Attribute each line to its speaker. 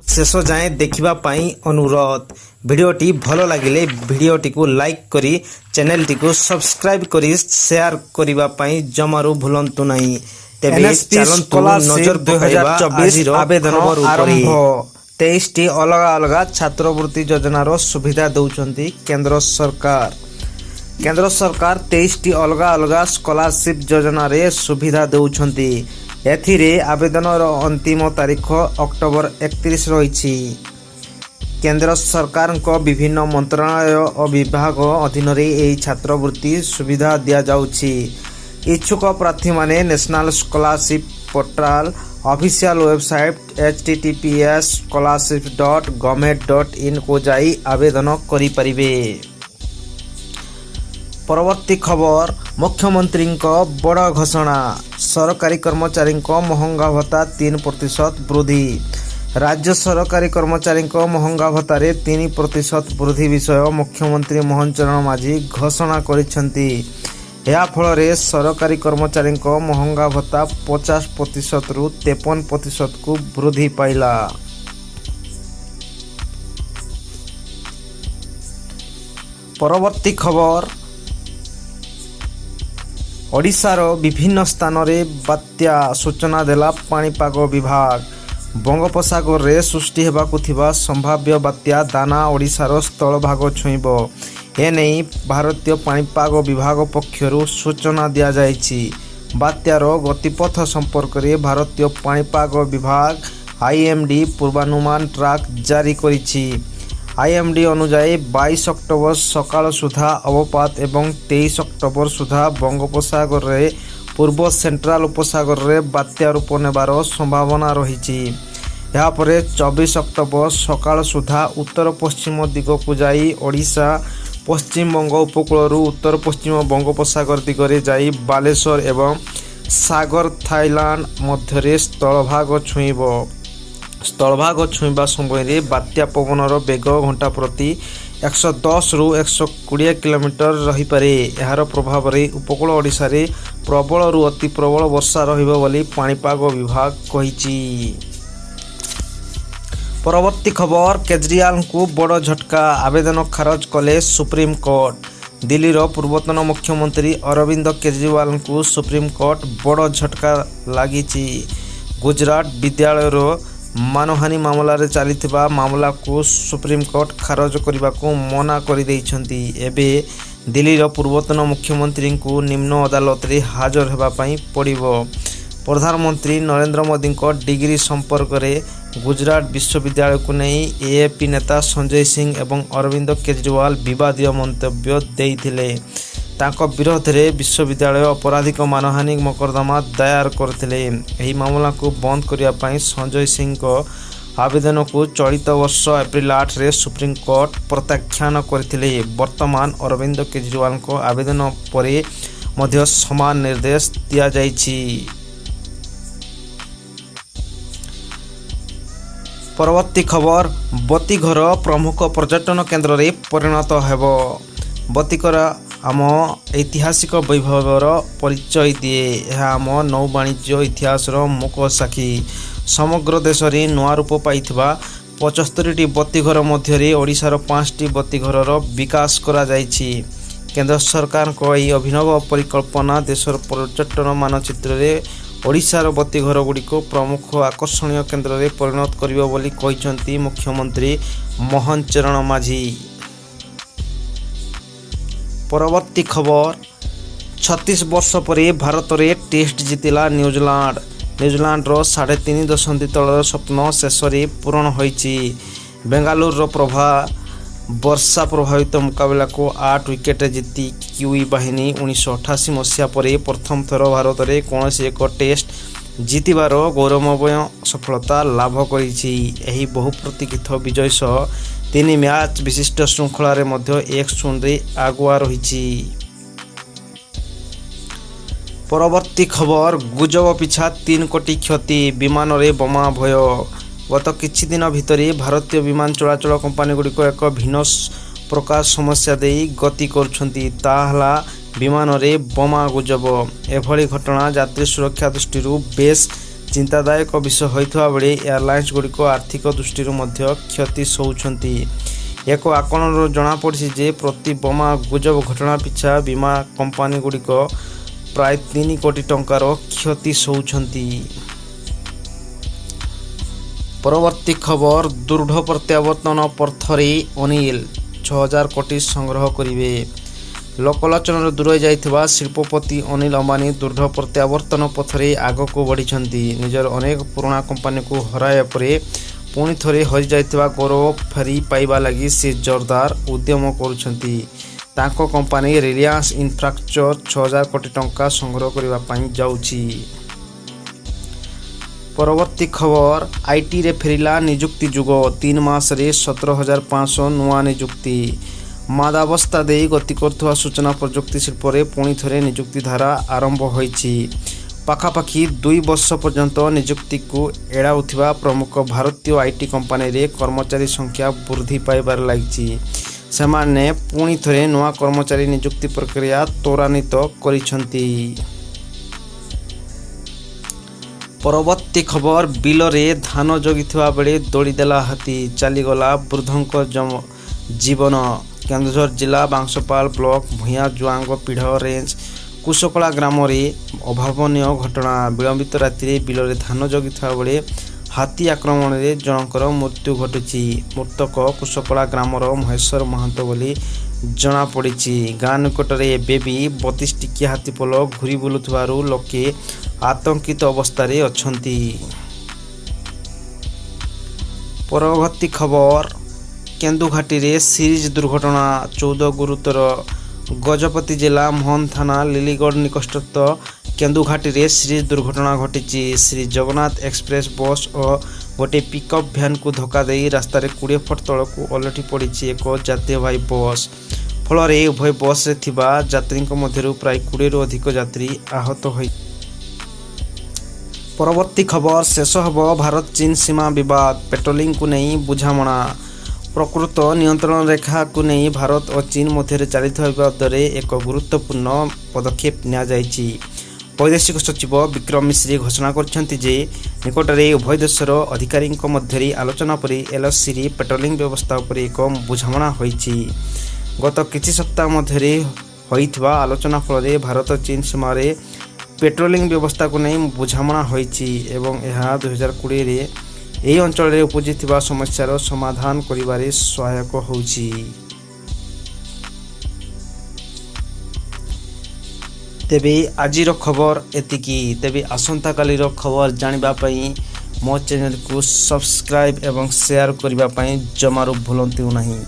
Speaker 1: शेष जाए देखिबा पाई अनुरोध। भिडियोटी भल लगिले भिडियोटी को लाइक करी चैनलटी को सब्सक्राइब करी शेयर करिबा पाई जमारू भूलंतु नहीं। तेबे चलंतु नजर 2024 आवेदन आरंभ 23 टी अलग अलग छात्रवृत्ति योजनार सुविधा दौरान केंद्र सरकार। केंद्र सरकार 23 टी अलग अलग स्कॉलरशिप योजना रे सुविधा दौरान। एथिरे आवेदनर अंतिम तारीख अक्टोबर 31 रही। केंद्र सरकार को विभिन्न मंत्रालय और विभाग अधीन यह छात्रवृत्ति सुविधा दि जाउछि। इच्छुक प्रार्थी माने national scholarship portal official website https://scholarship.government.in को जाई आवेदन करि परिबे। परवर्ती खबर मुख्यमंत्री बड़ घोषणा। सरकारी कर्मचारी महंगा भत्ता 3% वृद्धि। राज्य सरकारी कर्मचारी महंगा भत्तारे 3% वृद्धि विषय मुख्यमंत्री मोहन चरण माझी घोषणा करिसेंती। या फल सरकारी कर्मचारी महंगा भत्ता 50% रु 53% को वृद्धि पाइला। परवर्ती खबर ओडिशार विभिन्न स्थान रे बात्या सूचना देला पाणीपाग विभाग। बंगोपसागर रे सृष्टि हेबाकु थिबा संभाव्य बात्या दाना ओडिशार स्थल भाग छुईब। एने भारतीय पाणीपाग विभाग पक्षरु सूचना दिया जायछि। बात्यार गतिपथ संपर्क रे भारतीय पाणीपाग विभाग आईएमडी पूर्वानुमान ट्राक जारी करिछि। आईएमडी अनुसार 22 अक्टोबर सकाल सुधा अवपात एवं 23 अक्टोबर सुधा बंगोपसागर रे पूर्व सेंट्रल उपसागर रे बात्या रूप नेबार संभावना रही। यापर 24 अक्टोबर सकाल सुधा उत्तर पश्चिम दिग को जाई ओडिशा पश्चिम बंग उपकूल उत्तर पश्चिम बंगोपसागर दिगरे जाई बालेश्वर एवं सागर थाईलैंड मध्य स्थलभाग छुईब। स्थलभाग छुईबा समय बात्या पवनर बेग घंटा प्रति 110 रु 120 किलोमीटर रही पारे। यार प्रभाव रे उपकूल ओडिशा रे प्रबल रु अति प्रबल वर्षा रहिबो बोली पाणीपाग विभाग कहिछि। परवर्ती खबर केजरीवाल को बड़ झटका। आवेदन खारज कले सुप्रीम कोर्ट। दिल्लीर पूर्वतन मुख्यमंत्री अरविंद केजरीवाल को सुप्रीम कोर्ट बड़ झटका लागिछि। गुजरात विद्यालयर मानहानि मामला रे चलीथिबा मामला को सुप्रीम कोर्ट खारज करने को मना कर देइछंती। एबे दिल्लीर पूर्वतन मुख्यमंत्री को निम्न अदालत रे हाजर हेबा पई पड़िबो। प्रधानमंत्री नरेंद्र मोदी को डिग्री संपर्क रे गुजरात विश्वविद्यालय को नहीं एएपी नेता संजय सिंह एवं अरविंद केजरीवाल विवादीय मंतव्य देइथिले। तांको विरोध रे विश्वविद्यालय आपराधिक मानहानि मोकद्दमा दायर करथिले। एही मामला को बंद करिया पई संजय सिंह को आवेदन को चलित वर्ष एप्रिल 8 रे सुप्रीम कोर्ट प्रत्याख्यान करथिले। वर्तमान अरविंद केजरीवाल को आवेदन परे मध्य समान निर्देश दिया जाइछि। परवर्ती खबर बतीघर प्रमुख पर्यटन केन्द्र रे परिणत हेबो। बतीघर आम ऐतिहासिक वैभवर परिचय दिए। यह आम नौ वाणिज्य इतिहासर मुख साक्षी। समग्र देश में नूआ रूप पाइथिबा 75टी बतीघर मध्य ओडिशार 5टी बतीघरर विकास करा जाइछि। केंद्र सरकार को यह अभिनव परिकल्पना देशर पर्यटन मानचित्र रे ओडिशार बतीघर गुड़िक प्रमुख आकर्षणीय केन्द्र रे परिणत करिबो बोली कहिसंती मुख्यमंत्री मोहन चरण माझी। परवर्ती खबर 36 वर्ष पर भारत रे टेस्ट जीतिला न्यूजीलैंड। न्यूजीलैंड 3.5 दशंधि तलर स्वप्न शेष पूरण होइछि। बेंगालुरु प्रभा वर्षा प्रभावित मुकाबला को 8 विकेट जीति किवी बाहिनी 1988 मसीहा पर प्रथम थर भारत में कौन एक टेस्ट जीतबार गौरवमय सफलता लाभ करिछि। एही बहुप्रतीक्षित विजय सह 3 मैच विशिष्ट श्रृंखला रे मध्य 1-0 आगुआ रही। परवर्ती खबर गुजब पिछा 3 कोटी क्षति विमान रे बोमा भय। गत किछि दिन भितर भारतीय विमान चलाचल कंपानी गुड़िक एक भिन्न प्रकार समस्या दे गति करुछंती। ताहला विमान रे बोमा गुजब। एभली घटना यात्री सुरक्षा दृष्टि बेस ଚିନ୍ତାଦାୟକ ବିଷୟ ହୋଇଥିବା ବେଳେ ଏୟାରଲାଇନ୍ସ ଗୁଡ଼ିକ ଆର୍ଥିକ ଦୃଷ୍ଟିରୁ ମଧ୍ୟ କ୍ଷତି ସହୁଛନ୍ତି। ଏକ ଆକଳନରୁ ଜଣାପଡ଼ିଛି ଯେ ପ୍ରତି ବୋମା ଗୁଜବ ଘଟଣା ପିଛା ବୀମା କମ୍ପାନୀ ଗୁଡ଼ିକ ପ୍ରାୟ 3 କୋଟି ଟଙ୍କାର କ୍ଷତି ସହୁଛନ୍ତି। ପରବର୍ତ୍ତୀ ଖବର, ଦୃଢ଼ ପ୍ରତ୍ୟାବର୍ତ୍ତନ ପଥରେ ଅନିଲ 6000 କୋଟି ସଂଗ୍ରହ କରିବେ। ଲୋକଲୋଚନରୁ ଦୂରେଇ ଯାଇଥିବା ଶିଳ୍ପପତି ଅନିଲ ଅମ୍ବାନୀ ଦୃଢ଼ ପ୍ରତ୍ୟାବର୍ତ୍ତନ ପଥରେ ଆଗକୁ ବଢ଼ିଛନ୍ତି। ନିଜର ଅନେକ ପୁରୁଣା କମ୍ପାନୀକୁ ହରାଇବା ପରେ ପୁଣି ଥରେ ହଜିଯାଇଥିବା ଗୌରବ ଫେରି ପାଇବା ଲାଗି ସେ ଜୋରଦାର ଉଦ୍ୟମ କରୁଛନ୍ତି। ତାଙ୍କ କମ୍ପାନୀ ରିଲାଏନ୍ସ ଇନଫ୍ରାଷ୍ଟ୍ରକ୍ଚର 6000 କୋଟି ଟଙ୍କା ସଂଗ୍ରହ କରିବା ପାଇଁ ଯାଉଛି। ପରବର୍ତ୍ତୀ ଖବର, ଆଇଟିରେ ଫେରିଲା ନିଯୁକ୍ତି ଯୁଗ। 3 ମାସରେ 17500 ନୂଆ ନିଯୁକ୍ତି। ମାଦାବସ୍ଥା ଦେଇ ଗତି କରୁଥିବା ସୂଚନା ପ୍ରଯୁକ୍ତି ଶିଳ୍ପରେ ପୁଣି ଥରେ ନିଯୁକ୍ତି ଧାରା ଆରମ୍ଭ ହୋଇଛି। ପାଖାପାଖି 2 ବର୍ଷ ପର୍ଯ୍ୟନ୍ତ ନିଯୁକ୍ତିକୁ ଏଡ଼ାଉଥିବା ପ୍ରମୁଖ ଭାରତୀୟ ଆଇଟି କମ୍ପାନୀରେ କର୍ମଚାରୀ ସଂଖ୍ୟା ବୃଦ୍ଧି ପାଇବାରେ ଲାଗିଛି। ସେମାନେ ପୁଣି ଥରେ ନୂଆ କର୍ମଚାରୀ ନିଯୁକ୍ତି ପ୍ରକ୍ରିୟା ତ୍ୱରାନ୍ୱିତ କରିଛନ୍ତି। ପରବର୍ତ୍ତୀ ଖବର, ବିଲରେ ଧାନ ଜଗିଥିବା ବେଳେ ଦୌଡ଼ିଦେଲା ହାତୀ, ଚାଲିଗଲା ବୃଦ୍ଧଙ୍କ ଜୀବନ। କେନ୍ଦୁଝର ଜିଲ୍ଲା ବାଂଶପାଳ ବ୍ଲକ ଭୂୟାଁ ଜୁଆଙ୍ଗ ପିଢ଼ ରେଞ୍ଜ କୁଶକଳା ଗ୍ରାମରେ ଅଭାବନୀୟ ଘଟଣା। ବିଳମ୍ବିତ ରାତିରେ ବିଲରେ ଧାନ ଜଗିଥିବା ବେଳେ ହାତୀ ଆକ୍ରମଣରେ ଜଣଙ୍କର ମୃତ୍ୟୁ ଘଟିଛି। ମୃତକ କୁଶକଳା ଗ୍ରାମର ମହେଶ୍ୱର ମହାନ୍ତ ବୋଲି ଜଣାପଡ଼ିଛି। ଗାଁ ନିକଟରେ ଏବେ ବି 32 ଟିକିଆ ହାତୀପଲ ଘୁରି ବୁଲୁଥିବାରୁ ଲୋକେ ଆତଙ୍କିତ ଅବସ୍ଥାରେ ଅଛନ୍ତି। ପରବର୍ତ୍ତୀ ଖବର, କେନ୍ଦୁଘାଟିରେ ସିରିଜ୍ ଦୁର୍ଘଟଣା, 14 ଗୁରୁତର। ଗଜପତି ଜିଲ୍ଲା ମୋହନ ଥାନା ଲିଲିଗଡ଼ ନିକଟସ୍ଥ କେନ୍ଦୁଘାଟିରେ ସିରିଜ୍ ଦୁର୍ଘଟଣା ଘଟିଛି। ଶ୍ରୀ ଜଗନ୍ନାଥ ଏକ୍ସପ୍ରେସ୍ ବସ୍ ଓ ଗୋଟିଏ ପିକଅପ୍ ଭ୍ୟାନ୍କୁ ଧକ୍କା ଦେଇ ରାସ୍ତାରେ 20 ଫୁଟ ତଳକୁ ଓଲଟି ପଡ଼ିଛି ଏକ ଯାତ୍ରୀବାହୀ ବସ୍। ଫଳରେ ଉଭୟ ବସ୍ରେ ଥିବା ଯାତ୍ରୀଙ୍କ ମଧ୍ୟରୁ ପ୍ରାୟ 20ରୁ ଅଧିକ ଯାତ୍ରୀ ଆହତ ହୋଇ। ପରବର୍ତ୍ତୀ ଖବର, ଶେଷ ହେବ ଭାରତ ଚୀନ ସୀମା ବିବାଦ, ପେଟ୍ରୋଲିଂକୁ ନେଇ ବୁଝାମଣା। ପ୍ରକୃତ ନିୟନ୍ତ୍ରଣ ରେଖାକୁ ନେଇ ଭାରତ ଓ ଚୀନ ମଧ୍ୟରେ ଚାଲିଥିବା ବିବାଦରେ ଏକ ଗୁରୁତ୍ୱପୂର୍ଣ୍ଣ ପଦକ୍ଷେପ ନିଆଯାଇଛି। ବୈଦେଶିକ ସଚିବ ବିକ୍ରମ ମିଶ୍ରି ଘୋଷଣା କରିଛନ୍ତି ଯେ ନିକଟରେ ଉଭୟ ଦେଶର ଅଧିକାରୀଙ୍କ ମଧ୍ୟରେ ଆଲୋଚନା ପରେ LOCରେ ପେଟ୍ରୋଲିଂ ବ୍ୟବସ୍ଥା ଉପରେ ଏକ ବୁଝାମଣା ହୋଇଛି। ଗତ କିଛି ସପ୍ତାହ ମଧ୍ୟରେ ହୋଇଥିବା ଆଲୋଚନା ଫଳରେ ଭାରତ ଚୀନ ସୀମାରେ ପେଟ୍ରୋଲିଂ ବ୍ୟବସ୍ଥାକୁ ନେଇ ବୁଝାମଣା ହୋଇଛି ଏବଂ ଏହା 2020ରେ ଏହି ଅଞ୍ଚଳରେ ଉପୁଜିଥିବା ସମସ୍ୟାର ସମାଧାନ କରିବାରେ ସହାୟକ ହେଉଛି। ତେବେ ଆଜିର ଖବର ଏତିକି। ତେବେ ଆସନ୍ତାକାଲିର ଖବର ଜାଣିବା ପାଇଁ ମୋ ଚ୍ୟାନେଲକୁ ସବସ୍କ୍ରାଇବ୍ ଏବଂ ସେୟାର କରିବା ପାଇଁ ଜମାରୁ ଭୁଲନ୍ତୁ ନାହିଁ।